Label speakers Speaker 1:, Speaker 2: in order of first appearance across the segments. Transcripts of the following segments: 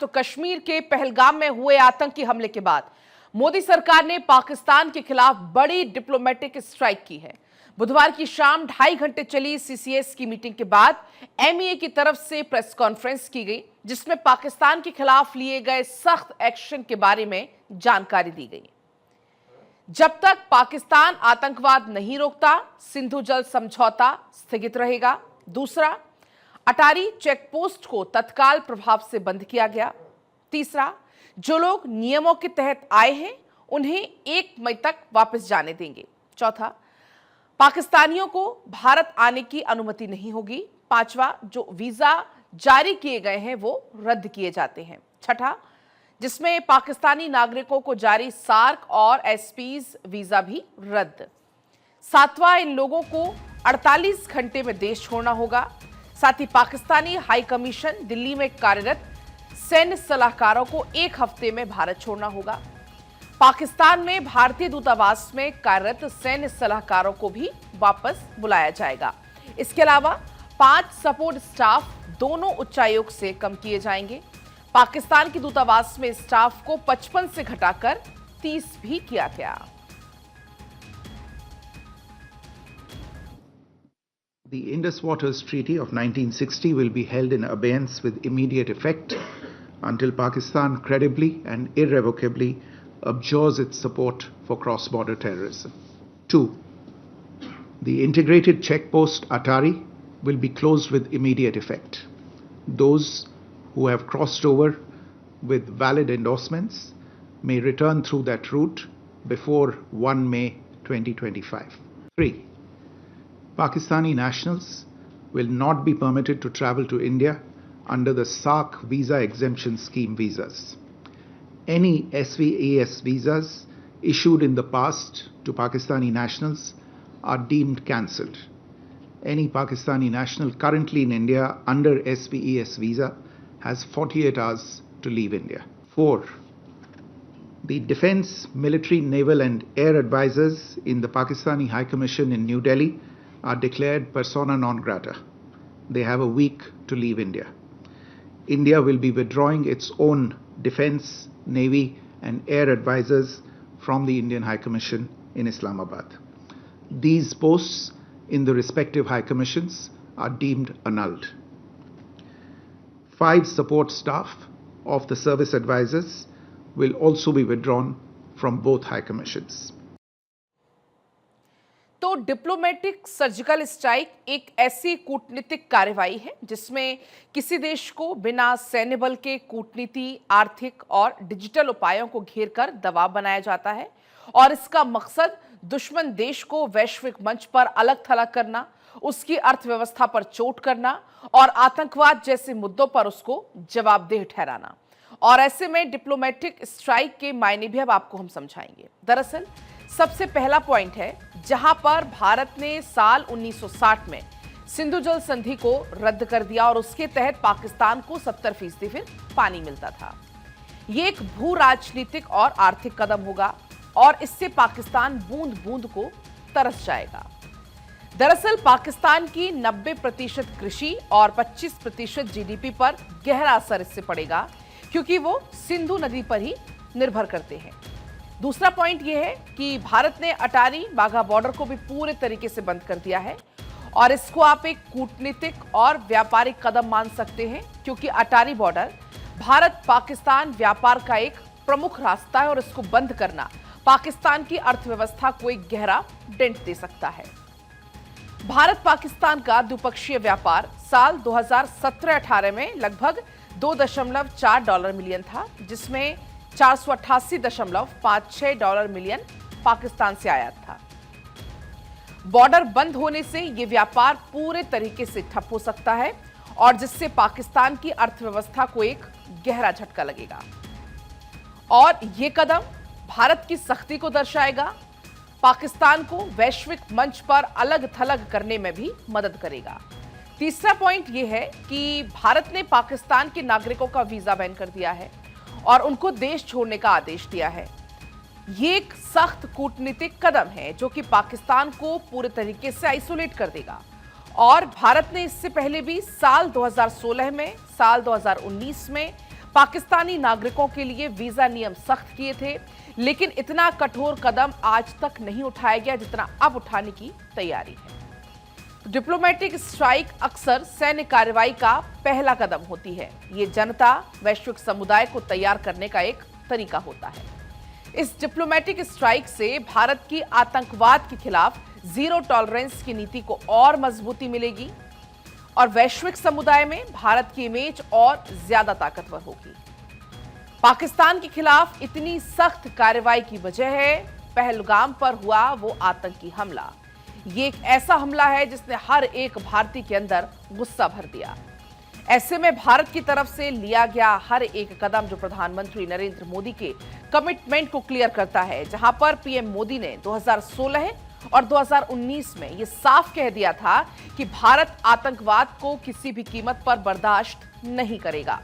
Speaker 1: तो कश्मीर के पहलगाम में हुए आतंकी हमले के बाद मोदी सरकार ने पाकिस्तान के खिलाफ बड़ी डिप्लोमेटिक स्ट्राइक की है। बुधवार की शाम 2.5 घंटे चली सीसीएस की मीटिंग के बाद एमईए की तरफ से प्रेस कॉन्फ्रेंस की गई, जिसमें पाकिस्तान के खिलाफ लिए गए सख्त एक्शन के बारे में जानकारी दी गई। जब तक पाकिस्तान आतंकवाद नहीं रोकता, सिंधु जल समझौता स्थगित रहेगा। दूसरा, अटारी चेकपोस्ट को तत्काल प्रभाव से बंद किया गया। तीसरा, जो लोग नियमों के तहत आए हैं उन्हें 1 मई तक वापस जाने देंगे। चौथा, पाकिस्तानियों को भारत आने की अनुमति नहीं होगी। पांचवा, जो वीजा जारी किए गए हैं वो रद्द किए जाते हैं। छठा, जिसमें पाकिस्तानी नागरिकों को जारी सार्क और एसपीज वीजा भी रद्द। सातवां, इन लोगों को 48 घंटे में देश छोड़ना होगा। साथ ही पाकिस्तानी हाई कमीशन दिल्ली में कार्यरत सैन्य सलाहकारों को 1 हफ्ते में भारत छोड़ना होगा। पाकिस्तान में भारतीय दूतावास में कार्यरत सैन्य सलाहकारों को भी वापस बुलाया जाएगा। इसके अलावा 5 सपोर्ट स्टाफ दोनों उच्चायोग से कम किए जाएंगे। पाकिस्तान की दूतावास में स्टाफ को 55 से घटाकर 30 भी किया गया।
Speaker 2: The Indus Waters Treaty of 1960 will be held in abeyance with immediate effect until Pakistan credibly and irrevocably abjures its support for cross-border terrorism. 2. The integrated checkpost Atari will be closed with immediate effect. Those who have crossed over with valid endorsements may return through that route before 1 May 2025. 3. Pakistani nationals will not be permitted to travel to India under the SARC visa exemption scheme visas. Any SVES visas issued in the past to Pakistani nationals are deemed cancelled. Any Pakistani national currently in India under SVES visa has 48 hours to leave India. 4. The defense, military, naval and air advisors in the Pakistani High Commission in New Delhi are declared persona non grata. They have a week to leave India. India will be withdrawing its own defense, navy and air advisors from the Indian High Commission in Islamabad. These posts in the respective high commissions are deemed annulled. 5 support staff of the service advisors will also be withdrawn from both high commissions.
Speaker 1: तो diplomatic surgical strike एक ऐसी कूटनीतिक कार्रवाई है जिसमें किसी देश को बिना सैन्य बल के कूटनीति, आर्थिक और डिजिटल उपायों को घेरकर दबाव बनाया जाता है और इसका मकसद दुश्मन देश को वैश्विक मंच पर अलग थलग करना, उसकी अर्थव्यवस्था पर चोट करना और आतंकवाद जैसे मुद्दों पर उसको जवाबदेह ठहराना। और ऐसे में डिप्लोमेटिक स्ट्राइक के मायने भी अब आपको हम समझाएंगे। दरअसल सबसे पहला पॉइंट है जहां पर भारत ने साल 1960 में सिंधु जल संधि को रद्द कर दिया और उसके तहत पाकिस्तान को 70% फिर पानी मिलता था। यह एक भू राजनीतिक और आर्थिक कदम होगा और इससे पाकिस्तान बूंद बूंद को तरस जाएगा। दरअसल पाकिस्तान की 90% कृषि और 25% जीडीपी पर गहरा असर इससे पड़ेगा, क्योंकि वो सिंधु नदी पर ही निर्भर करते हैं। दूसरा पॉइंट यह है कि भारत ने अटारी वाघा बॉर्डर को भी पूरे तरीके से बंद कर दिया है और इसको आप एक कूटनीतिक और व्यापारिक कदम मान सकते हैं, क्योंकि अटारी बॉर्डर भारत पाकिस्तान व्यापार का एक प्रमुख रास्ता है और इसको बंद करना पाकिस्तान की अर्थव्यवस्था को एक गहरा डेंट दे सकता है। भारत पाकिस्तान का द्विपक्षीय व्यापार साल 2017-18 में लगभग $2.4 मिलियन था, जिसमें $488.56 मिलियन पाकिस्तान से आयात था। बॉर्डर बंद होने से यह व्यापार पूरे तरीके से ठप हो सकता है और जिससे पाकिस्तान की अर्थव्यवस्था को एक गहरा झटका लगेगा और यह कदम भारत की सख्ती को दर्शाएगा, पाकिस्तान को वैश्विक मंच पर अलग थलग करने में भी मदद करेगा। तीसरा पॉइंट यह है कि भारत ने पाकिस्तान के नागरिकों का वीजा बैन कर दिया है और उनको देश छोड़ने का आदेश दिया है। ये एक सख्त कूटनीतिक कदम है जो कि पाकिस्तान को पूरे तरीके से आइसोलेट कर देगा और भारत ने इससे पहले भी साल 2016 में, साल 2019 में पाकिस्तानी नागरिकों के लिए वीजा नियम सख्त किए थे, लेकिन इतना कठोर कदम आज तक नहीं उठाया गया जितना अब उठाने की तैयारी है। डिप्लोमेटिक स्ट्राइक अक्सर सैन्य कार्रवाई का पहला कदम होती है। ये जनता वैश्विक समुदाय को तैयार करने का एक तरीका होता है। इस डिप्लोमेटिक स्ट्राइक से भारत की आतंकवाद के खिलाफ जीरो टॉलरेंस की नीति को और मजबूती मिलेगी और वैश्विक समुदाय में भारत की इमेज और ज्यादा ताकतवर होगी। पाकिस्तान के खिलाफ इतनी सख्त कार्रवाई की वजह है पहलगाम पर हुआ वो आतंकी हमला। ये एक ऐसा हमला है जिसने हर एक भारतीय के अंदर गुस्सा भर दिया। ऐसे में भारत की तरफ से लिया गया हर एक कदम जो प्रधानमंत्री नरेंद्र मोदी के कमिटमेंट को क्लियर करता है, जहां पर पीएम मोदी ने 2016 और 2019 में यह साफ कह दिया था कि भारत आतंकवाद को किसी भी कीमत पर बर्दाश्त नहीं करेगा।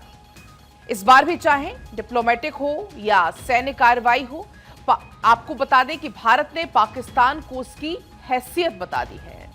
Speaker 1: इस बार भी चाहे डिप्लोमेटिक हो या सैन्य कार्रवाई हो, आपको बता दें कि भारत ने पाकिस्तान को उसकी हैसियत बता दी है।